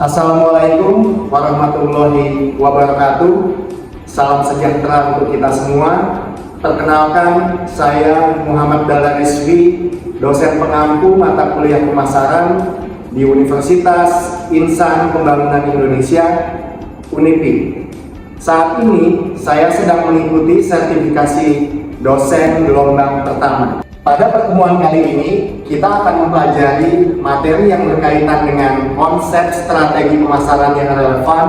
Assalamualaikum warahmatullahi wabarakatuh. Salam sejahtera untuk kita semua. Perkenalkan, saya Muhammad Dahlan Rizvi, dosen pengampu mata kuliah pemasaran di Universitas Insan Pembangunan Indonesia, UNIPI. Saat ini saya sedang mengikuti sertifikasi dosen gelombang pertama. Pada pertemuan kali ini, kita akan mempelajari materi yang berkaitan dengan konsep strategi pemasaran yang relevan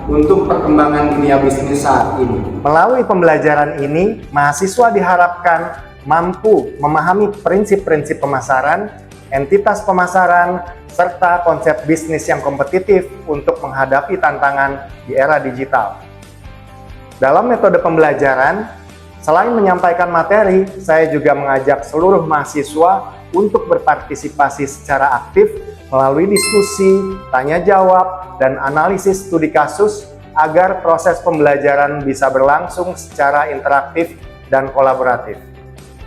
untuk perkembangan dunia bisnis saat ini. Melalui pembelajaran ini, mahasiswa diharapkan mampu memahami prinsip-prinsip pemasaran, entitas pemasaran, serta konsep bisnis yang kompetitif untuk menghadapi tantangan di era digital. Dalam metode pembelajaran, selain menyampaikan materi, saya juga mengajak seluruh mahasiswa untuk berpartisipasi secara aktif melalui diskusi, tanya jawab, dan analisis studi kasus agar proses pembelajaran bisa berlangsung secara interaktif dan kolaboratif.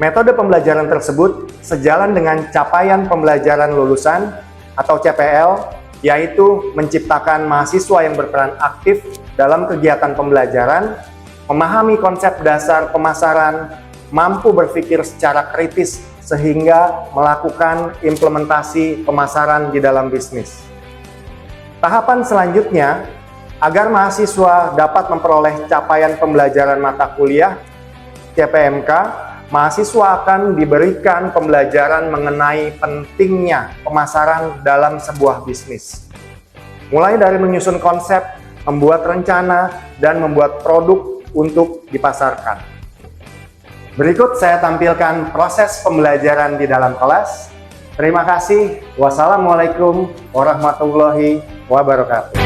Metode pembelajaran tersebut sejalan dengan capaian pembelajaran lulusan atau CPL, yaitu menciptakan mahasiswa yang berperan aktif dalam kegiatan pembelajaran, memahami konsep dasar pemasaran, mampu berpikir secara kritis sehingga melakukan implementasi pemasaran di dalam bisnis. Tahapan selanjutnya, agar mahasiswa dapat memperoleh capaian pembelajaran mata kuliah CPMK, mahasiswa akan diberikan pembelajaran mengenai pentingnya pemasaran dalam sebuah bisnis. Mulai dari menyusun konsep, membuat rencana, dan membuat produk untuk dipasarkan. Berikut saya tampilkan proses pembelajaran di dalam kelas. Terima kasih. Wassalamualaikum warahmatullahi wabarakatuh.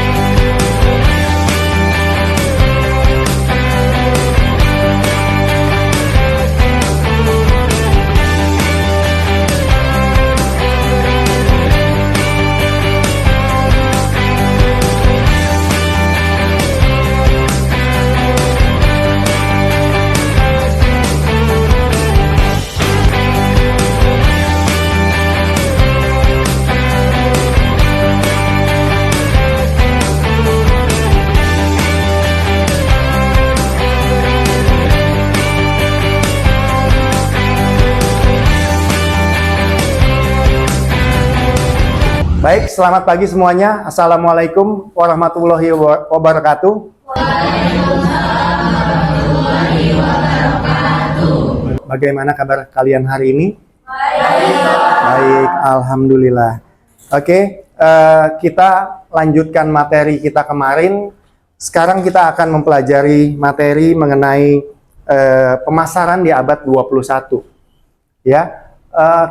Baik, selamat pagi semuanya. Assalamualaikum warahmatullahi wabarakatuh. Bagaimana kabar kalian hari ini? Baik, alhamdulillah. Oke, kita lanjutkan materi kita kemarin. Sekarang kita akan mempelajari materi mengenai pemasaran di abad 21. Ya,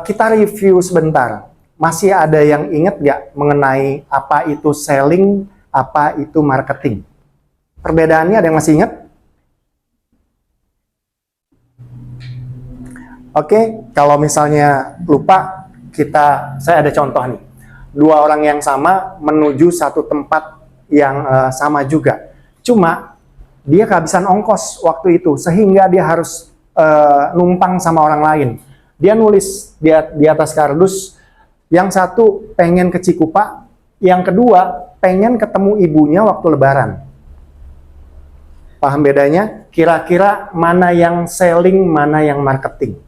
kita review sebentar. Masih ada yang ingat nggak mengenai apa itu selling, apa itu marketing? Perbedaannya ada yang masih ingat? Oke, kalau misalnya lupa, saya ada contoh nih. Dua orang yang sama menuju satu tempat yang sama juga. Cuma dia kehabisan ongkos waktu itu, sehingga dia harus numpang sama orang lain. Dia nulis di atas kardus, yang satu pengen ke Cikupa, yang kedua pengen ketemu ibunya waktu lebaran. Paham bedanya? Kira-kira mana yang selling, mana yang marketing?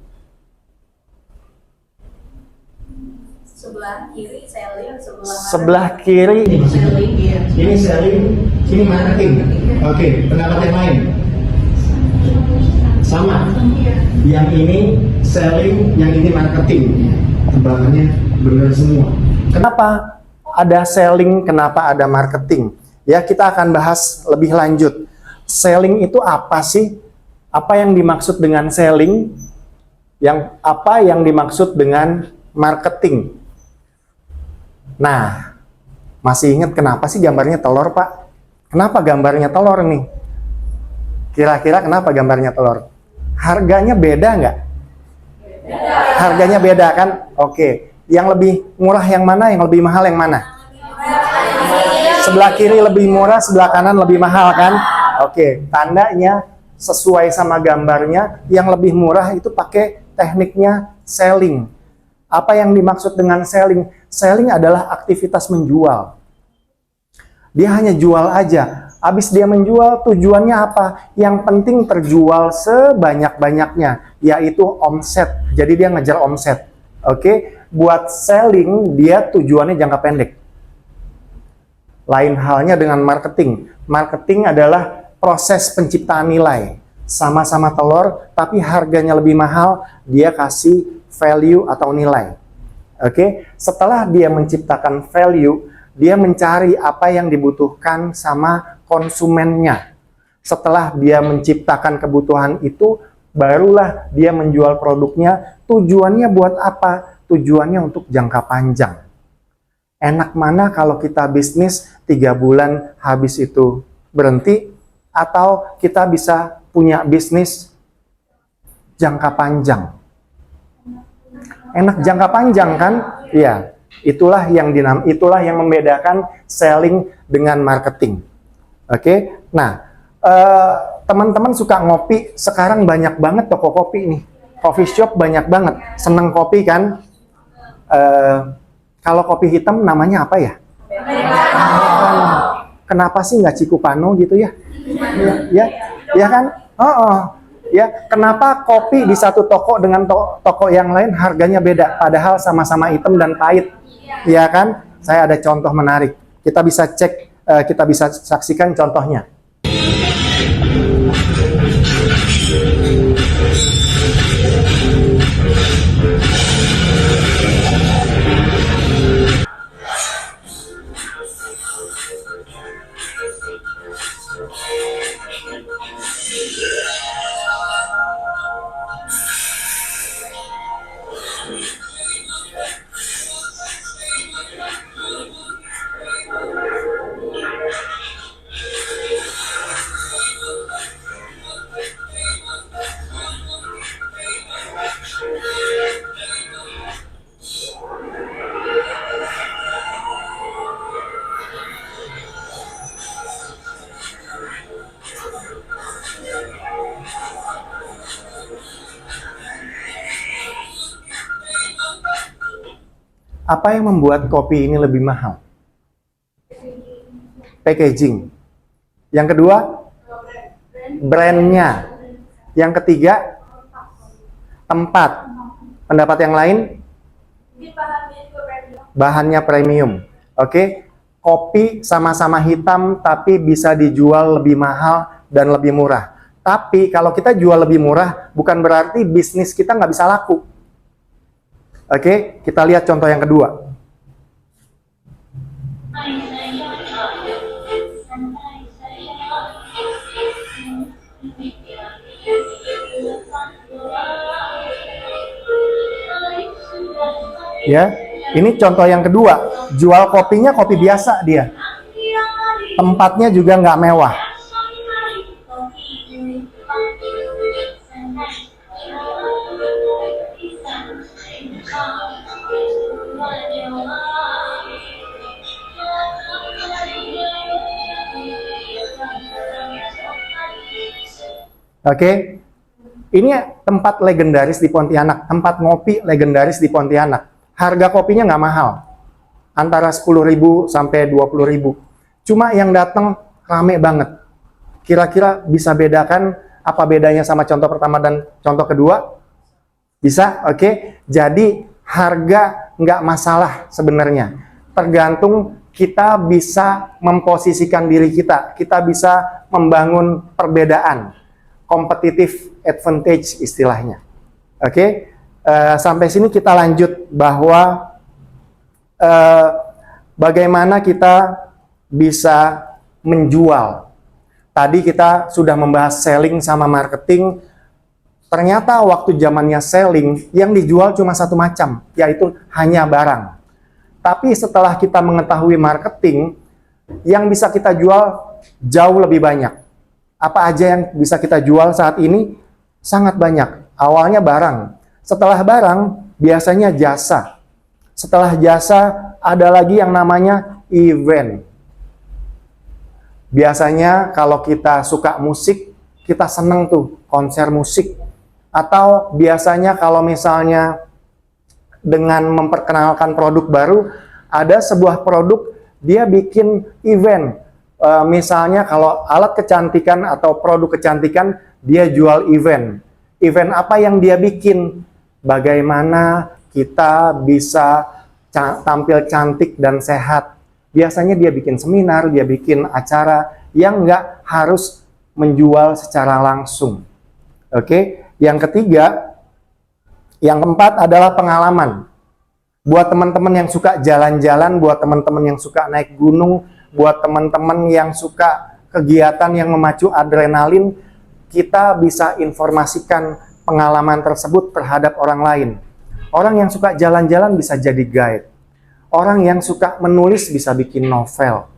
Sebelah kiri selling, sebelah kiri selling, ya. Ini selling, ini marketing. Oke, pendapat yang lain? Sama. Yang ini selling, yang ini marketing. Tebakannya benar semua. Kenapa ada selling, kenapa ada marketing? Ya, kita akan bahas lebih lanjut. Selling itu apa sih? Apa yang dimaksud dengan selling? Apa yang dimaksud dengan marketing? Nah, masih ingat kenapa sih gambarnya telur, Pak? Kenapa gambarnya telur nih? Kira-kira kenapa gambarnya telur? Harganya beda nggak? Harganya beda kan? Oke. Yang lebih murah yang mana? Yang lebih mahal yang mana? Sebelah kiri lebih murah, sebelah kanan lebih mahal kan? Oke. Tandanya sesuai sama gambarnya, yang lebih murah itu pakai tekniknya selling. Apa yang dimaksud dengan selling? Selling adalah aktivitas menjual. Dia hanya jual aja. Habis dia menjual, tujuannya apa? Yang penting terjual sebanyak-banyaknya, yaitu omset. Jadi dia ngejar omset. Oke, buat selling dia tujuannya jangka pendek. Lain halnya dengan marketing. Marketing adalah proses penciptaan nilai. Sama-sama telur, tapi harganya lebih mahal, dia kasih value atau nilai. Oke, setelah dia menciptakan value, dia mencari apa yang dibutuhkan sama konsumennya. Setelah dia menciptakan kebutuhan itu, barulah dia menjual produknya. Tujuannya buat apa? Tujuannya untuk jangka panjang. Enak mana kalau kita bisnis 3 bulan habis itu berhenti, atau kita bisa punya bisnis jangka panjang. Enak jangka panjang kan? Iya. Itulah yang membedakan selling dengan marketing. Oke. Nah, teman-teman suka ngopi, sekarang banyak banget toko kopi nih. Coffee shop banyak banget. Seneng kopi kan? Kalau kopi hitam namanya apa ya? Kenapa sih nggak Cikupano gitu ya? Ya kan? Ya, kenapa kopi di satu toko dengan toko yang lain harganya beda, padahal sama-sama hitam dan pahit? Ya kan? Saya ada contoh menarik. Kita bisa cek, kita bisa saksikan contohnya. Apa yang membuat kopi ini lebih mahal? Packaging. Yang kedua, brandnya. Yang ketiga, tempat. Pendapat yang lain? Bahannya premium. Oke, kopi sama-sama hitam tapi bisa dijual lebih mahal dan lebih murah. Tapi kalau kita jual lebih murah, bukan berarti bisnis kita nggak bisa laku. Oke, kita lihat contoh yang kedua. Ya, ini contoh yang kedua. Jual kopinya kopi biasa dia. Tempatnya juga nggak mewah. Oke, ini tempat legendaris di Pontianak, tempat ngopi legendaris di Pontianak. Harga kopinya nggak mahal, antara 10.000 sampai 20.000. Cuma yang datang rame banget. Kira-kira bisa bedakan apa bedanya sama contoh pertama dan contoh kedua? Bisa? Oke. Jadi harga nggak masalah sebenarnya. Tergantung kita bisa memposisikan diri kita. Kita bisa membangun perbedaan. Competitive advantage istilahnya. Oke, sampai sini kita lanjut bahwa bagaimana kita bisa menjual. Tadi kita sudah membahas selling sama marketing. Ternyata waktu zamannya selling, yang dijual cuma satu macam, yaitu hanya barang. Tapi setelah kita mengetahui marketing, yang bisa kita jual jauh lebih banyak. Apa aja yang bisa kita jual saat ini? Sangat banyak. Awalnya barang. Setelah barang, biasanya jasa. Setelah jasa, ada lagi yang namanya event. Biasanya kalau kita suka musik, kita seneng tuh konser musik. Atau biasanya kalau misalnya dengan memperkenalkan produk baru, ada sebuah produk, dia bikin event. Misalnya kalau alat kecantikan atau produk kecantikan, dia jual event. Event apa yang dia bikin? Bagaimana kita bisa tampil cantik dan sehat. Biasanya dia bikin seminar, dia bikin acara yang nggak harus menjual secara langsung. Oke, yang ketiga, yang keempat adalah pengalaman. Buat teman-teman yang suka jalan-jalan, buat teman-teman yang suka naik gunung, buat teman-teman yang suka kegiatan yang memacu adrenalin, kita bisa informasikan pengalaman tersebut terhadap orang lain. Orang yang suka jalan-jalan bisa jadi guide. Orang yang suka menulis bisa bikin novel.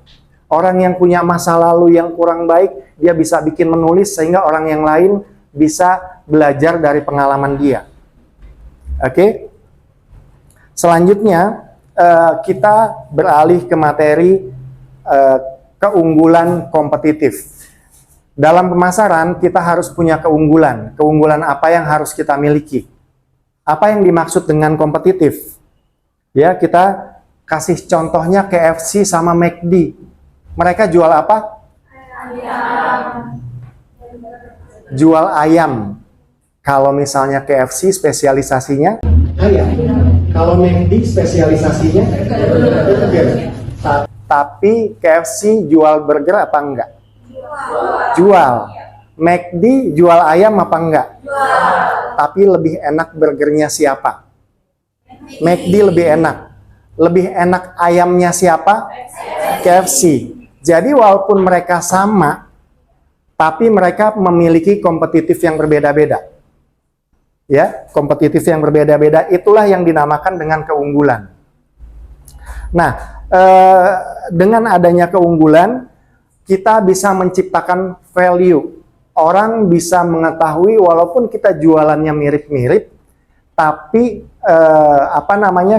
Orang yang punya masa lalu yang kurang baik, dia bisa bikin menulis sehingga orang yang lain bisa belajar dari pengalaman dia. Oke? Selanjutnya, kita beralih ke materi keunggulan kompetitif. Dalam pemasaran, kita harus punya keunggulan. Keunggulan apa yang harus kita miliki? Apa yang dimaksud dengan kompetitif? Ya, kita kasih contohnya KFC sama McD. Mereka jual apa? Ayam. Jual ayam. Kalau misalnya KFC spesialisasinya ayam. Kalau McD spesialisasinya burger. Tapi KFC jual burger apa enggak? Jual. McD jual ayam apa enggak? Tapi lebih enak burgernya siapa? McD lebih enak. Lebih enak ayamnya siapa? KFC. Jadi walaupun mereka sama, tapi mereka memiliki kompetitif yang berbeda-beda. Ya, kompetitif yang berbeda-beda itulah yang dinamakan dengan keunggulan. Nah, dengan adanya keunggulan, kita bisa menciptakan value. Orang bisa mengetahui walaupun kita jualannya mirip-mirip, tapi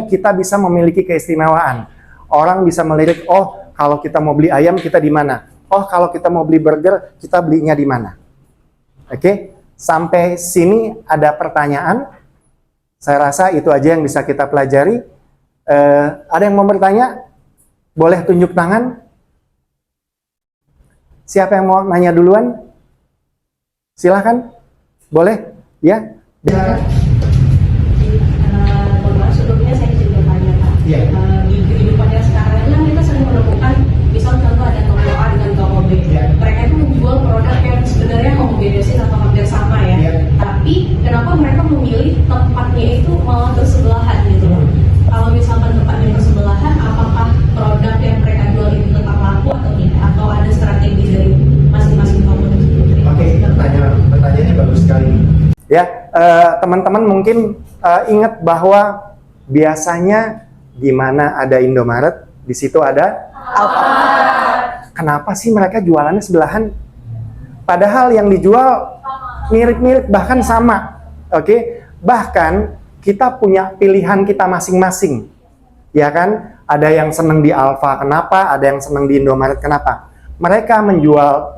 kita bisa memiliki keistimewaan. Orang bisa melirik, oh kalau kita mau beli ayam kita di mana? Oh kalau kita mau beli burger kita belinya di mana? Oke, sampai sini ada pertanyaan? Saya rasa itu aja yang bisa kita pelajari. Ada yang mau bertanya? Boleh tunjuk tangan? Siapa yang mau nanya duluan? Silahkan, boleh, ya. Sebelumnya saya juga tanya Pak, di kehidupannya sekarang ini kan kita sering menemukan, misal contoh ada toko A dengan toko B. Mereka itu menjual produk yang sebenarnya homogenesis atau hampir sama ya. Tapi kenapa mereka memilih tempatnya itu malah bersebelahan gitu loh? Kalau misalkan tempatnya bersebelahan, apakah produk yang mereka jual itu tetap laku atau tidak? Atau ada strategi dari masing-masing toko tersebut? Oke, pertanyaannya bagus sekali. Ya, teman-teman mungkin ingat bahwa biasanya di mana ada Indomaret, di situ ada Alfamart. Kenapa sih mereka jualannya sebelahan? Padahal yang dijual mirip-mirip bahkan sama. Oke, bahkan kita punya pilihan kita masing-masing. Ya kan? Ada yang senang di Alfa, kenapa? Ada yang senang di Indomaret, kenapa? Mereka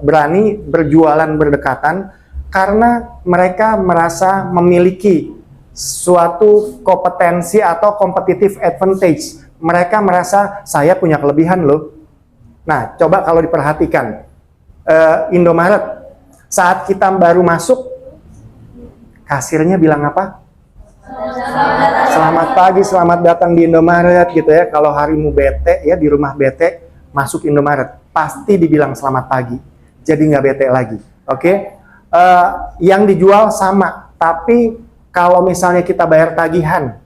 berani berjualan berdekatan karena mereka merasa memiliki suatu kompetensi atau competitive advantage. Mereka merasa saya punya kelebihan loh. Nah, coba kalau diperhatikan, Indomaret saat kita baru masuk, kasirnya bilang apa? Selamat pagi, selamat datang di Indomaret gitu ya. Kalau harimu bete ya di rumah bete, masuk Indomaret pasti dibilang selamat pagi. Jadi nggak bete lagi. Oke? Yang dijual sama, tapi kalau misalnya kita bayar tagihan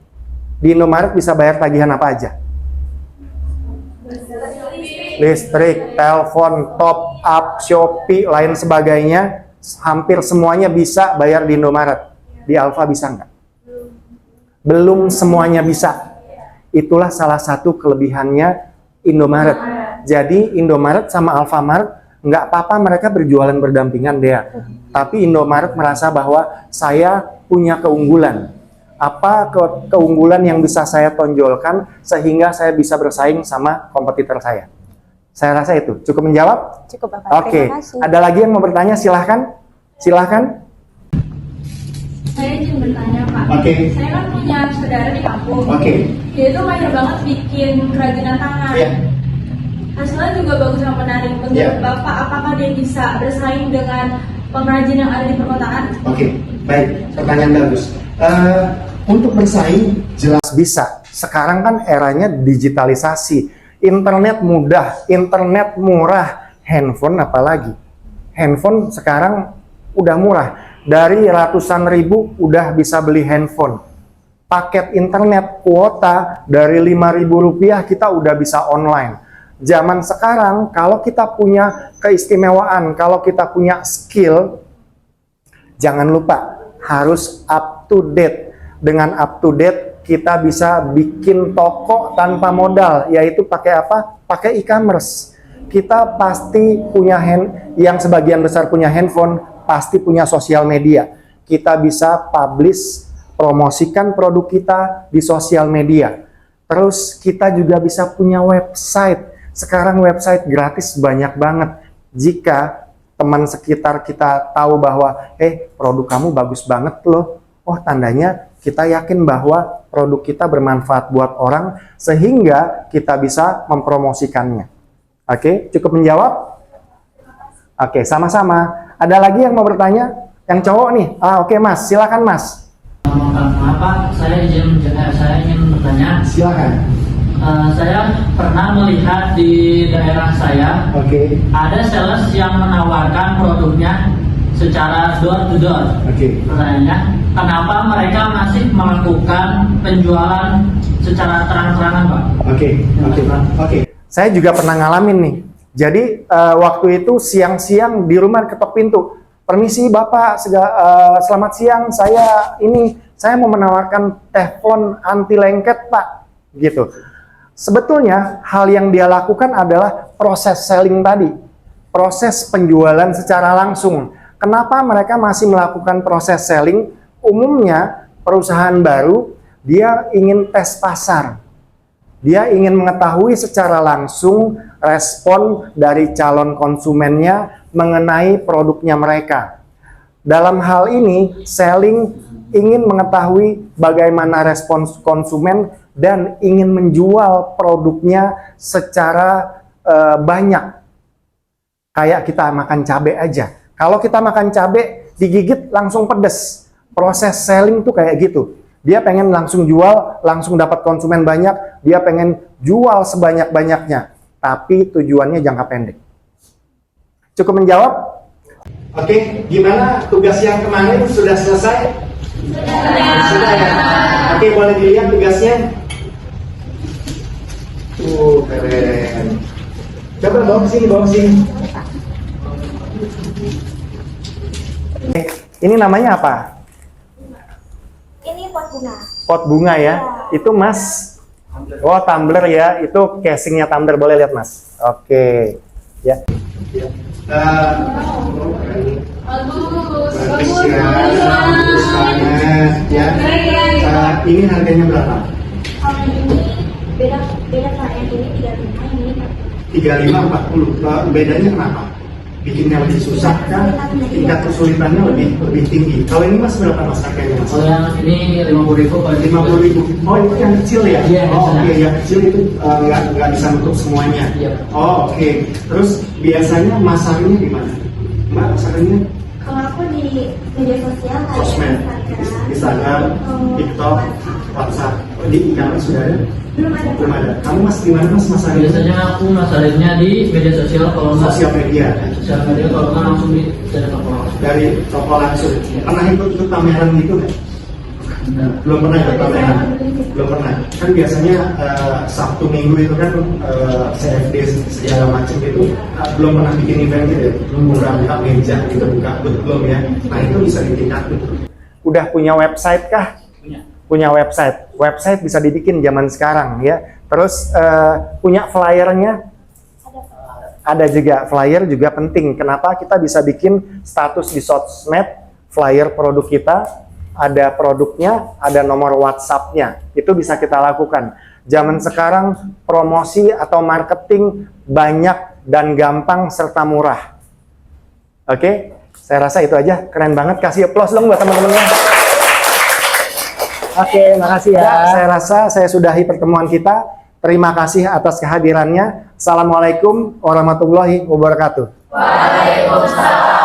di Indomaret bisa bayar tagihan apa aja? Listrik, telepon, top up, Shopee, lain sebagainya, hampir semuanya bisa bayar di Indomaret. Di Alfa bisa nggak? Belum semuanya bisa. Itulah salah satu kelebihannya Indomaret. Jadi Indomaret sama Alfamart nggak apa-apa mereka berjualan berdampingan deh. Tapi Indomaret merasa bahwa saya punya keunggulan. Apa keunggulan yang bisa saya tonjolkan sehingga saya bisa bersaing sama kompetitor saya? Saya rasa itu. Cukup menjawab? Cukup, Bapak. Oke. Terima kasih. Ada lagi yang mau bertanya? Silahkan. Silahkan. Saya izin bertanya Pak. Oke. Saya kan punya saudara di kampung. Oke. Dia tuh mahir banget bikin kerajinan tangan. Iya. Hasil penghasilan juga bagus dan menarik. Menurut Bapak, apakah dia bisa bersaing dengan pengrajin yang ada di perkotaan? Oke, baik, pertanyaan bagus. Untuk bersaing jelas bisa. Sekarang kan eranya digitalisasi, internet mudah, internet murah, handphone apalagi. Handphone sekarang udah murah, dari ratusan ribu udah bisa beli handphone. Paket internet kuota dari Rp5.000 kita udah bisa online. Zaman sekarang kalau kita punya keistimewaan, kalau kita punya skill, jangan lupa harus up to date. Dengan up to date kita bisa bikin toko tanpa modal, yaitu pakai apa? Pakai e-commerce. Kita pasti punya yang sebagian besar punya handphone, pasti punya sosial media. Kita bisa publish, promosikan produk kita di sosial media. Terus kita juga bisa punya website. Sekarang website gratis banyak banget. Jika teman sekitar kita tahu bahwa produk kamu bagus banget loh, oh tandanya kita yakin bahwa produk kita bermanfaat buat orang sehingga kita bisa mempromosikannya. Oke, cukup menjawab? Oke, sama-sama. Ada lagi yang mau bertanya? Yang cowok nih? Oke Mas, silakan Mas. Maaf, saya ingin bertanya. Silakan. Saya pernah melihat di daerah saya, ada sales yang menawarkan produknya secara door to door. Pertanyaannya, kenapa mereka masih melakukan penjualan secara terang-terangan, Pak? Oke. Saya juga pernah ngalamin nih. Jadi waktu itu siang-siang di rumah ketok pintu. Permisi Bapak, selamat siang. Saya mau menawarkan teflon anti lengket, Pak. Gitu. Sebetulnya hal yang dia lakukan adalah proses selling tadi, proses penjualan secara langsung. Kenapa mereka masih melakukan proses selling? Umumnya perusahaan baru dia ingin tes pasar. Dia ingin mengetahui secara langsung respon dari calon konsumennya mengenai produknya mereka. Dalam hal ini, selling ingin mengetahui bagaimana respon konsumen dan ingin menjual produknya secara banyak. Kayak kita makan cabai aja. Kalau kita makan cabai, digigit langsung pedes. Proses selling tuh kayak gitu. Dia pengen langsung jual, langsung dapat konsumen banyak. Dia pengen jual sebanyak-banyaknya. Tapi tujuannya jangka pendek. Cukup menjawab? Oke, gimana tugas yang kemarin sudah selesai? Sudah ya? Oke, boleh dilihat tugasnya? Keren. Coba bawa ke sini. Ini namanya apa? Ini pot bunga. Pot bunga ya? Itu Mas. Oh, tumbler ya. Itu casingnya tumbler, boleh lihat Mas. Oke. Ya. Bagus banget ya. Ini harganya berapa? Kalau ini beda Kak, yang ini 35, ini 35-40. Bedanya kenapa? Bikinnya lebih susah kan? Tingkat kesulitannya lebih tinggi. Kalau ini Mas berapa Mas harganya Mas? Kalau yang ini 50.000, Pak. 50.000. Oh, itu yang kecil ya? Iya, oke, yang kecil itu nggak bisa nutup semuanya. Iya. Oh, oke. Terus biasanya masarnya di mana? Mbak, masarnya? kalau aku di media sosial kayak Sosmed, Instagram, TikTok, WhatsApp. Oh, di e-commerce sudah ada? belum ada. Kamu Mas di mana Mas masarnya? Biasanya aku masarinnya di media sosial, kalau nggak Sosial media. sosial media, kalau nggak langsung dari toko. Dari toko langsung. Pernah ikut pameran gitu nggak? Belum pernah ikut pameran. Belum pernah. Kan biasanya Sabtu Minggu itu kan CFD segala macam gitu. Belum pernah bikin event gitu ya. Buka meja gitu, buka belum ya. Nah itu bisa ditingkatin. Udah punya website kah? Punya website. Website bisa dibikin zaman sekarang ya. Terus punya flyernya? Ada juga. Flyer juga penting. Kenapa? Kita bisa bikin status di sosmed, flyer produk kita, ada produknya, ada nomor WhatsApp-nya. Itu bisa kita lakukan. Zaman sekarang promosi atau marketing banyak dan gampang serta murah. Oke? Saya rasa itu aja. Keren banget. Kasih applause dong buat teman-temannya. Oke, makasih ya. Saya rasa saya sudahi pertemuan kita. Terima kasih atas kehadirannya. Assalamualaikum warahmatullahi wabarakatuh. Waalaikumsalam.